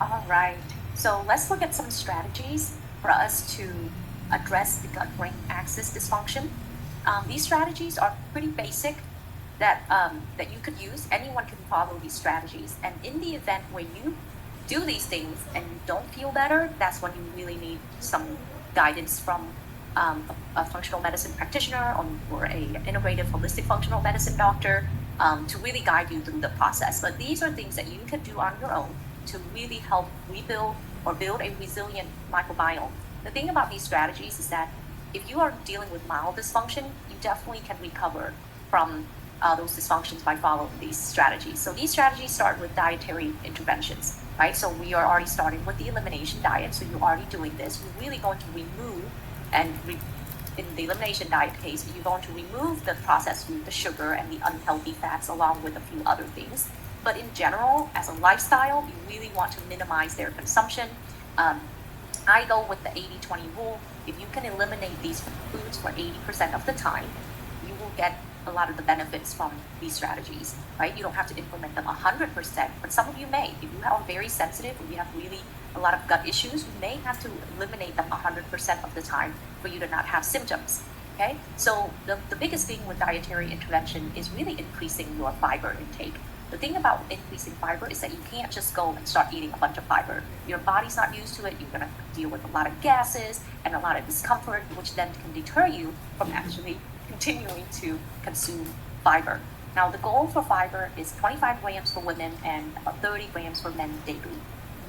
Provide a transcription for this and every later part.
All right. So let's look at some strategies for us to address the gut-brain axis dysfunction. These strategies are pretty basic that you could use. Anyone can follow these strategies. And in the event where you do these things and you don't feel better, that's when you really need some guidance from a functional medicine practitioner or a integrative holistic functional medicine doctor to really guide you through the process. But these are things that you can do on your own to really help rebuild or build a resilient microbiome. The thing about these strategies is that if you are dealing with mild dysfunction, you definitely can recover from those dysfunctions by following these strategies. So these strategies start with dietary interventions, right? So we are already starting with the elimination diet. So you're already doing this. You're really going to remove in the elimination diet case, you're going to remove the processed food, the sugar, and the unhealthy fats, along with a few other things. But in general, as a lifestyle, you really want to minimize their consumption. I go with the 80-20 rule. If you can eliminate these foods for 80% of the time, you will get a lot of the benefits from these strategies, right? You don't have to implement them 100%, but some of you may. If you are very sensitive, or you have really a lot of gut issues, you may have to eliminate them 100% of the time for you to not have symptoms, okay? So the biggest thing with dietary intervention is really increasing your fiber intake. The thing about increasing fiber is that you can't just go and start eating a bunch of fiber. Your body's not used to it. You're going to deal with a lot of gases and a lot of discomfort, which then can deter you from actually continuing to consume fiber. Now, the goal for fiber is 25 grams for women and about 30 grams for men daily.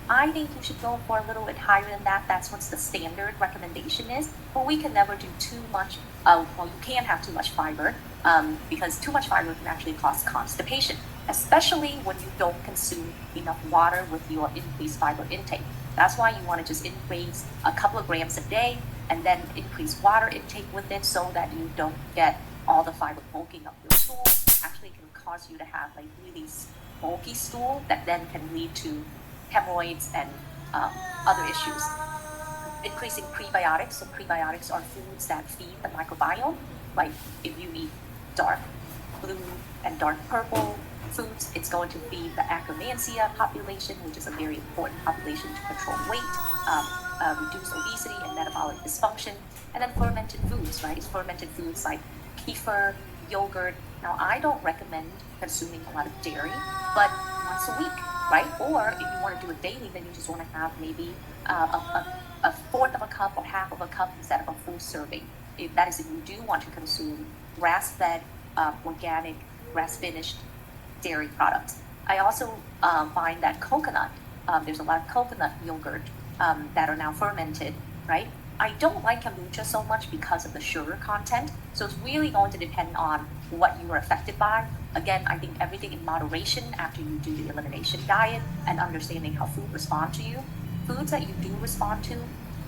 I think you should go for a little bit higher than that. That's what the standard recommendation is. But we can never do too much. Well, you can't have too much fiber because too much fiber can actually cause constipation, especially when you don't consume enough water with your increased fiber intake. That's why you want to just increase a couple of grams a day and then increase water intake with it so that you don't get all the fiber bulking up your stool. Actually, it can cause you to have like really bulky stool that then can lead to hemorrhoids and other issues. Increasing prebiotics. So prebiotics are foods that feed the microbiome. Like if you eat dark blue and dark purple foods, it's going to feed the Akkermansia population, which is a very important population to control weight, reduce obesity and metabolic dysfunction. And then fermented foods, right? Fermented foods like kefir, yogurt. Now, I don't recommend consuming a lot of dairy, but once a week, right? Or if you want to do it daily, then you just want to have maybe a fourth of a cup or half of a cup instead of a full serving. If you do want to consume grass-fed, organic, grass-finished dairy products. I also find that coconut, there's a lot of coconut yogurt that are now fermented, right? I don't like kombucha so much because of the sugar content. So it's really going to depend on what you are affected by. Again, I think everything in moderation after you do the elimination diet and understanding how food responds to you. Foods that you do respond to,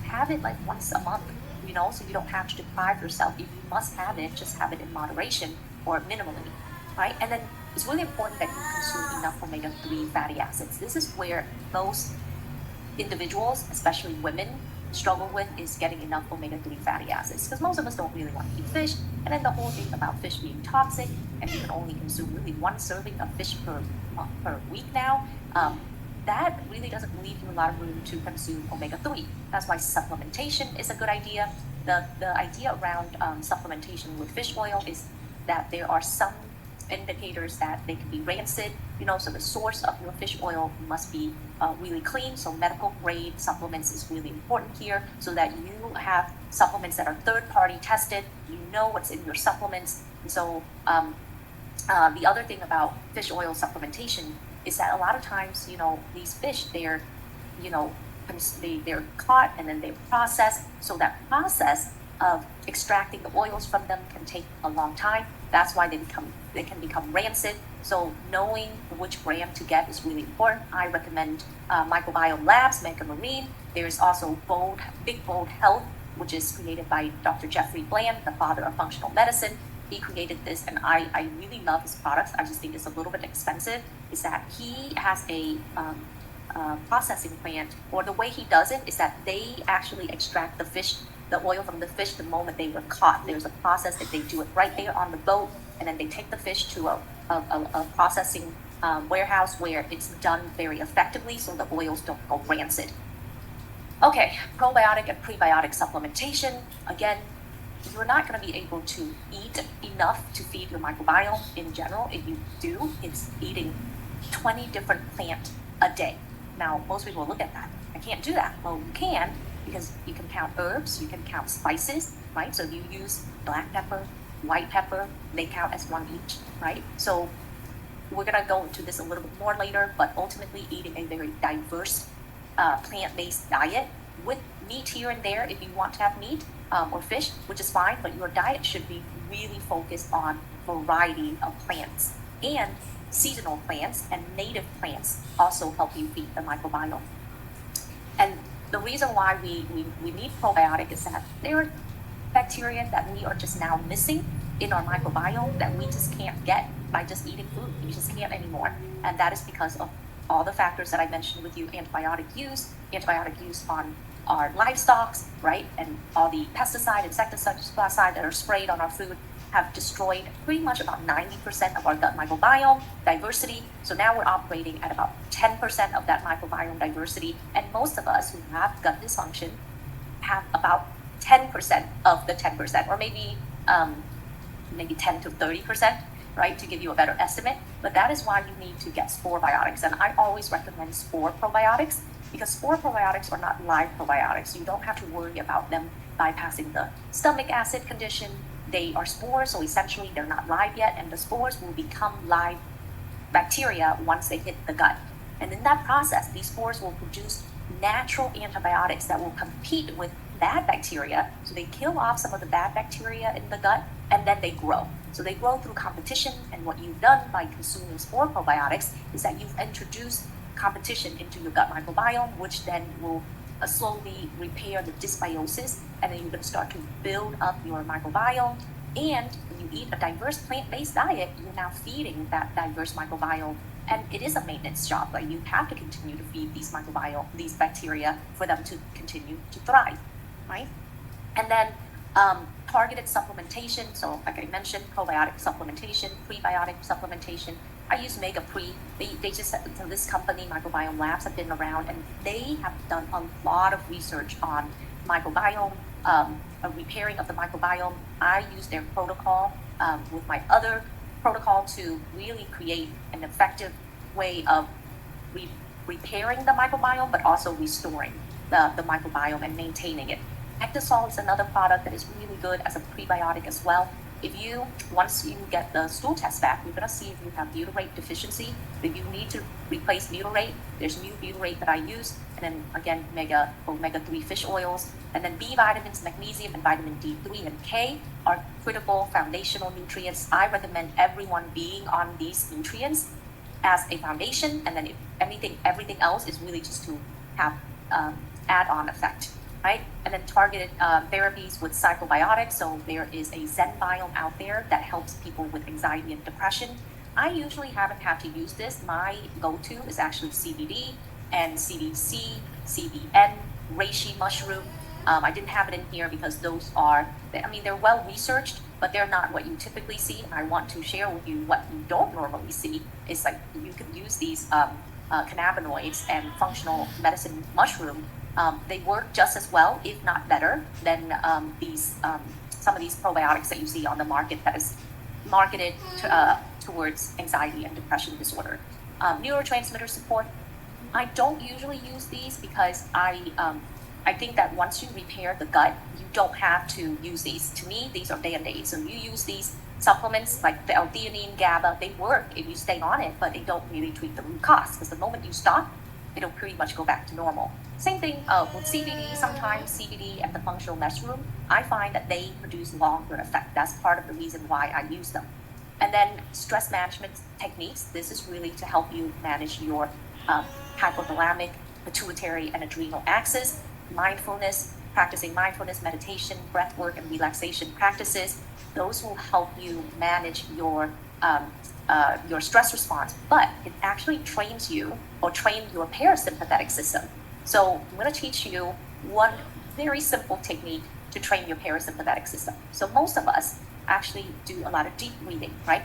have it like once a month, so you don't have to deprive yourself. If you must have it, just have it in moderation or minimally, right? And then it's really important that you consume enough omega-3 fatty acids. This is where most individuals, especially women, struggle with is getting enough omega-3 fatty acids because most of us don't really want to eat fish. And then the whole thing about fish being toxic and you can only consume really one serving of fish per week now, that really doesn't leave you a lot of room to consume omega-3. That's why supplementation is a good idea. The idea around supplementation with fish oil is that there are some indicators that they can be rancid, so the source of your fish oil must be really clean. So medical grade supplements is really important here so that you have supplements that are third party tested, you know what's in your supplements. And so the other thing about fish oil supplementation is that a lot of times, these fish, they're caught and then they're processed. So that process of extracting the oils from them can take a long time. That's why they can become rancid. So knowing which brand to get is really important. I recommend Microbiome Labs, Mega Marine. There's also Big Bold Health, which is created by Dr. Jeffrey Bland, the father of functional medicine. He created this, and I really love his products. I just think it's a little bit expensive. Is that he has a processing plant, or the way he does it is that they actually extract the oil from the fish the moment they were caught. There's a process that they do it right there on the boat, and then they take the fish to a processing warehouse where it's done very effectively so the oils don't go rancid. Okay, probiotic and prebiotic supplementation. Again, you're not going to be able to eat enough to feed your microbiome in general. If you do, it's eating 20 different plants a day. Now, most people will look at that. I can't do that. Well, you can, because you can count herbs, you can count spices, right? So if you use black pepper, white pepper, they count as one each, right? So we're going to go into this a little bit more later, but ultimately eating a very diverse plant-based diet with meat here and there if you want to have meat or fish, which is fine, but your diet should be really focused on variety of plants, and seasonal plants and native plants also help you feed the microbiome. And the reason why we need probiotic is that there are bacteria that we are just now missing in our microbiome that we just can't get by just eating food. We just can't anymore. And that is because of all the factors that I mentioned with you, antibiotic use on our livestock, right? And all the pesticide, insecticide that are sprayed on our food have destroyed pretty much about 90% of our gut microbiome diversity. So now we're operating at about 10% of that microbiome diversity. And most of us who have gut dysfunction have about 10% of the 10%, or maybe 10 to 30%, right, to give you a better estimate. But that is why you need to get spore biotics. And I always recommend spore probiotics, because spore probiotics are not live probiotics. You don't have to worry about them bypassing the stomach acid condition. They are spores, so essentially they're not live yet, and the spores will become live bacteria once they hit the gut. And in that process, these spores will produce natural antibiotics that will compete with bad bacteria. So they kill off some of the bad bacteria in the gut, and then they grow. So they grow through competition, and what you've done by consuming spore probiotics is that you've introduced competition into your gut microbiome, which then will slowly repair the dysbiosis, and then you're going to start to build up your microbiome. And when you eat a diverse plant-based diet, you're now feeding that diverse microbiome, and it is a maintenance job. Like, you have to continue to feed these microbiome, these bacteria, for them to continue to thrive, right? And then targeted supplementation. So like I mentioned, probiotic supplementation, prebiotic supplementation. I use Mega Pre. They just, so this company, Microbiome Labs, have been around, and they have done a lot of research on microbiome, repairing of the microbiome. I use their protocol with my other protocol to really create an effective way of repairing the microbiome, but also restoring the microbiome and maintaining it. Ecdisol is another product that is really good as a prebiotic as well. Once you get the stool test back, you're going to see if you have butyrate deficiency. If you need to replace butyrate, there's new butyrate that I use. And then again, omega-3 fish oils. And then B vitamins, magnesium, and vitamin D3 and K are critical foundational nutrients. I recommend everyone being on these nutrients as a foundation. And then if everything else is really just to have add-on effect. Right? And then targeted therapies with psychobiotics. So there is a ZenBiome out there that helps people with anxiety and depression. I usually haven't had to use this. My go-to is actually CBD and CBC, CBN, reishi mushroom. I didn't have it in here because those are, they're well researched, but they're not what you typically see. I want to share with you what you don't normally see. It's like you can use these cannabinoids and functional medicine mushroom. They work just as well, if not better, than some of these probiotics that you see on the market that is marketed towards anxiety and depression disorder. Neurotransmitter support. I don't usually use these because I think that once you repair the gut, you don't have to use these. To me, these are Band-Aids. So you use these supplements like the L-theanine, GABA, they work if you stay on it, but they don't really treat the root cause, because the moment you stop, it'll pretty much go back to normal. Same thing with CBD. Sometimes CBD and the functional mushroom, I find that they produce longer effect. That's part of the reason why I use them. And then stress management techniques. This is really to help you manage your hypothalamic, pituitary, and adrenal axis. Practicing mindfulness, meditation, breath work, and relaxation practices. Those will help you manage your stress response, but it actually trains you or train your parasympathetic system. So I'm going to teach you one very simple technique to train your parasympathetic system. So most of us actually do a lot of deep breathing, right?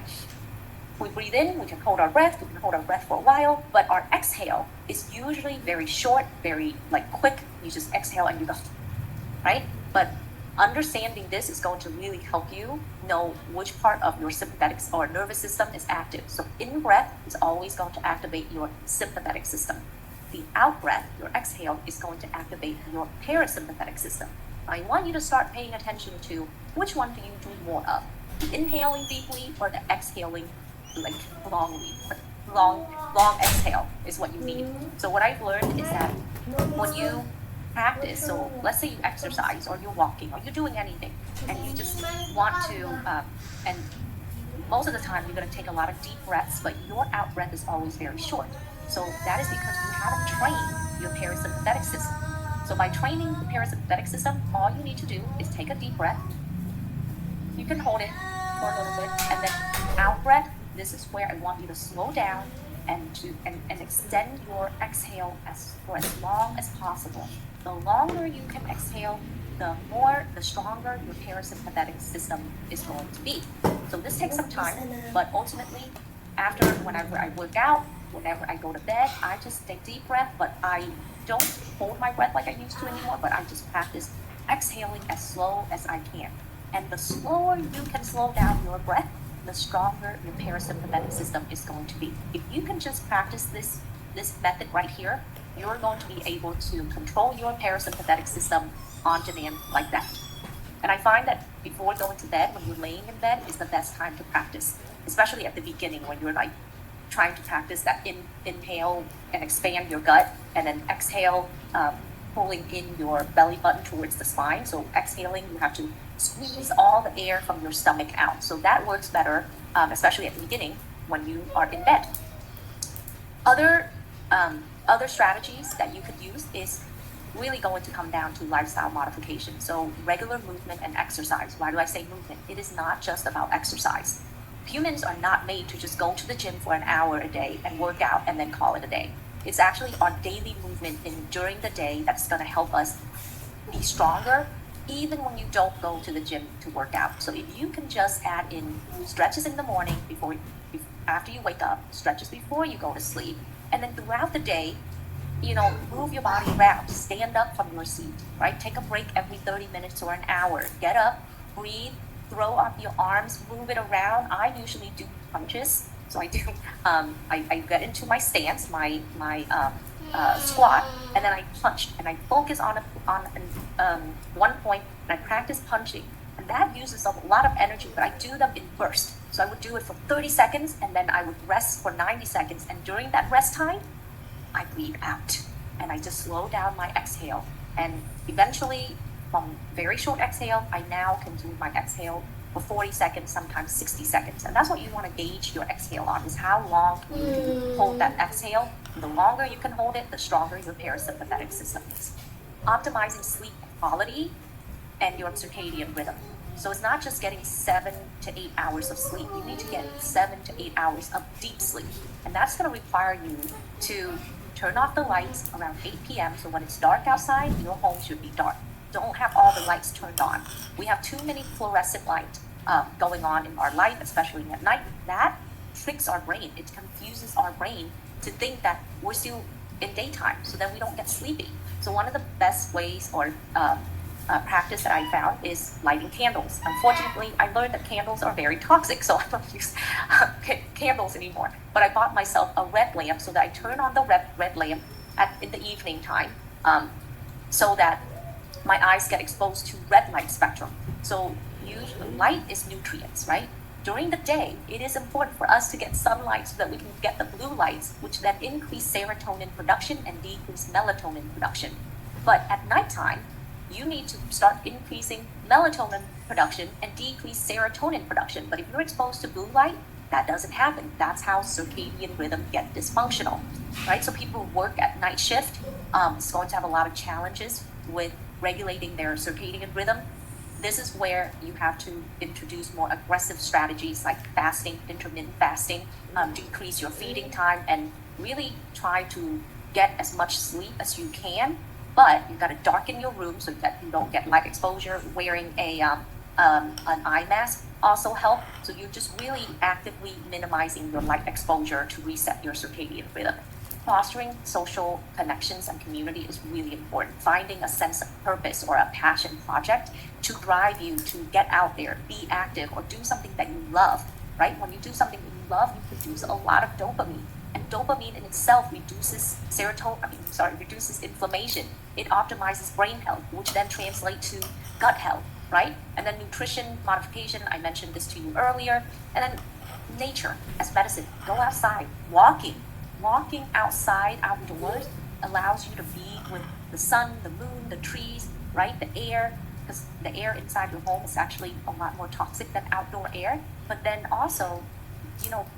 we breathe in, we can hold our breath, we can hold our breath for a while, but our exhale is usually very short, very like quick. You just exhale and you go, right? But understanding this is going to really help you know which part of your sympathetic or nervous system is active. So in breath is always going to activate your sympathetic system. The out breath, your exhale, is going to activate your parasympathetic system. I want you to start paying attention to which one do you do more of, the inhaling deeply or the exhaling like longly. Long exhale is what you need. So what I've learned is that when you practice, so let's say you exercise or you're walking or you're doing anything and you just want to, and most of the time you're going to take a lot of deep breaths, but your out breath is always very short. So that is because you haven't trained your parasympathetic system. So by training the parasympathetic system, all you need to do is take a deep breath. You can hold it for a little bit, and then out breath. This is where I want you to slow down and extend your exhale for as long as possible. The longer you can exhale, the stronger your parasympathetic system is going to be. So this takes some time, but ultimately, whenever I work out, whenever I go to bed, I just take deep breath, but I don't hold my breath like I used to anymore, but I just practice exhaling as slow as I can. And the slower you can slow down your breath, the stronger your parasympathetic system is going to be. If you can just practice this method right here, you're going to be able to control your parasympathetic system on demand like that. And I find that before going to bed, when you're laying in bed, is the best time to practice, especially at the beginning when you're like trying to practice that inhale and expand your gut, and then exhale, pulling in your belly button towards the spine. So exhaling, you have to squeeze all the air from your stomach out. So that works better, especially at the beginning when you are in bed. Other strategies that you could use is really going to come down to lifestyle modification. So regular movement and exercise. Why do I say movement? It is not just about exercise. Humans are not made to just go to the gym for an hour a day and work out and then call it a day. It's actually our daily movement during the day that's going to help us be stronger, even when you don't go to the gym to work out. So if you can just add in stretches in the morning after you wake up, stretches before you go to sleep, and then throughout the day, move your body around, stand up from your seat, right? Take a break every 30 minutes or an hour. Get up, breathe, throw up your arms, move it around. I usually do punches. So I do, I get into my stance, my squat, and then I punch, and I focus on one point, and I practice punching. And that uses a lot of energy, but I do them in bursts. So I would do it for 30 seconds, and then I would rest for 90 seconds. And during that rest time, I breathe out, and I just slow down my exhale. And eventually, from very short exhale, I now can do my exhale for 40 seconds, sometimes 60 seconds. And that's what you want to gauge your exhale on, is how long can you hold that exhale. The longer you can hold it, the stronger your parasympathetic system is. Optimizing sleep quality and your circadian rhythm. So it's not just getting 7 to 8 hours of sleep. You need to get 7 to 8 hours of deep sleep. And that's going to require you to turn off the lights around 8 p.m. So when it's dark outside, your home should be dark. Don't have all the lights turned on. We have too many fluorescent lights going on in our life, especially at night. That tricks our brain. It confuses our brain to think that we're still in daytime, so then we don't get sleepy. So one of the best ways or practice that I found is lighting candles. Unfortunately, I learned that candles are very toxic, so I don't use candles anymore. But I bought myself a red lamp so that I turn on the red lamp in the evening time, so that my eyes get exposed to red light spectrum. So light is nutrients, right? During the day, it is important for us to get sunlight so that we can get the blue lights, which then increase serotonin production and decrease melatonin production. But at nighttime, you need to start increasing melatonin production and decrease serotonin production. But if you're exposed to blue light, that doesn't happen. That's how circadian rhythm get dysfunctional, right? So people who work at night shift is going to have a lot of challenges with regulating their circadian rhythm. This is where you have to introduce more aggressive strategies like fasting, intermittent fasting, decrease your feeding time, and really try to get as much sleep as you can. But you got to darken your room so that you don't get light exposure. Wearing a an eye mask also help. So you're just really actively minimizing your light exposure to reset your circadian rhythm. Fostering social connections and community is really important. Finding a sense of purpose or a passion project to drive you to get out there, be active, or do something that you love, right? When you do something that you love, you produce a lot of dopamine. And dopamine in itself reduces reduces inflammation. It optimizes brain health, which then translates to gut health, right? And then nutrition modification, I mentioned this to you earlier. And then nature as medicine. Go outside, walking outside, outdoors, allows you to be with the sun, the moon, the trees, right? The air, because the air inside your home is actually a lot more toxic than outdoor air. But then also,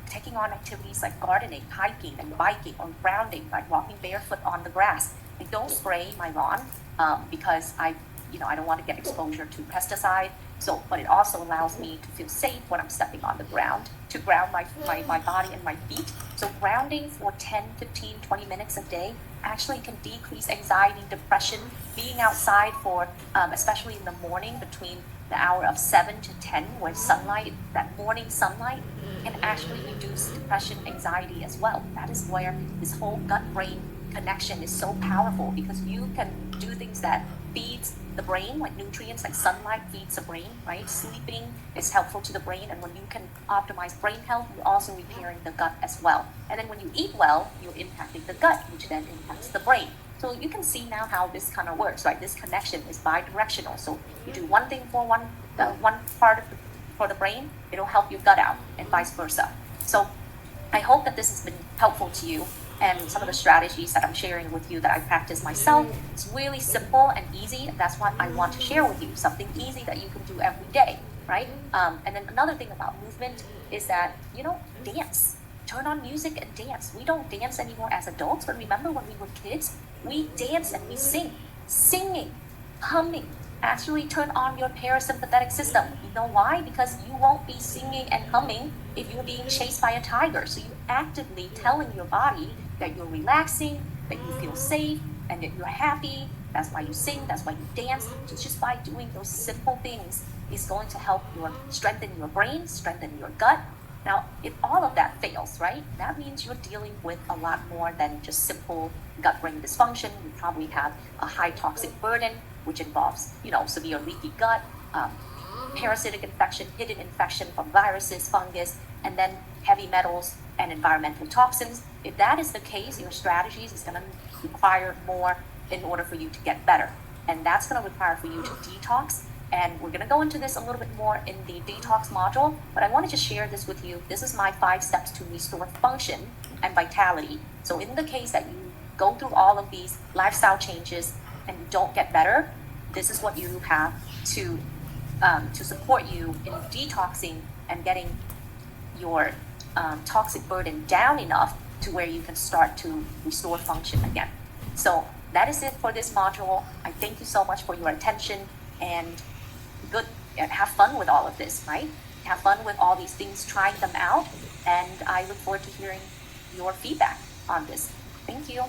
taking on activities like gardening, hiking, and biking, or grounding, like walking barefoot on the grass. I don't spray my lawn because I don't want to get exposure to pesticide. So, but it also allows me to feel safe when I'm stepping on the ground, to ground my body and my feet. So grounding for 10, 15, 20 minutes a day actually can decrease anxiety, depression. Being outside for, especially in the morning between the hour of 7 to 10, where that morning sunlight can actually reduce depression, anxiety as well. That is where this whole gut-brain connection is so powerful, because you can do things that feeds the brain, like nutrients, like sunlight feeds the brain, right? Sleeping is helpful to the brain, and when you can optimize brain health, you're also repairing the gut as well. And then when you eat well, you're impacting the gut, which then impacts the brain. So you can see now how this kind of works, right? This connection is bi-directional. So you do one thing for one part for the brain, it'll help your gut out, and vice versa. So I hope that this has been helpful to you, and some of the strategies that I'm sharing with you that I practice myself. It's really simple and easy, and that's what I want to share with you, something easy that you can do every day, right? And then another thing about movement is that, dance. Turn on music and dance. We don't dance anymore as adults, but remember when we were kids, we dance and we sing. Singing, humming, actually turn on your parasympathetic system. You know why? Because you won't be singing and humming if you're being chased by a tiger. So you're actively telling your body that you're relaxing, that you feel safe, and that you're happy. That's why you sing, that's why you dance. So just by doing those simple things is going to help strengthen your brain, strengthen your gut. Now, if all of that fails, right, that means you're dealing with a lot more than just simple gut-brain dysfunction. You probably have a high toxic burden, which involves, severe leaky gut, parasitic infection, hidden infection from viruses, fungus, and then heavy metals and environmental toxins. If that is the case, your strategies is going to require more in order for you to get better. And that's going to require for you to detox. And we're going to go into this a little bit more in the detox module, but I wanted to share this with you. This is my 5 steps to restore function and vitality. So in the case that you go through all of these lifestyle changes and you don't get better, this is what you have to support you in detoxing and getting your toxic burden down enough to where you can start to restore function again. So that is it for this module. I thank you so much for your attention, and have fun with all of this, right? Have fun with all these things, trying them out, and I look forward to hearing your feedback on this. Thank you.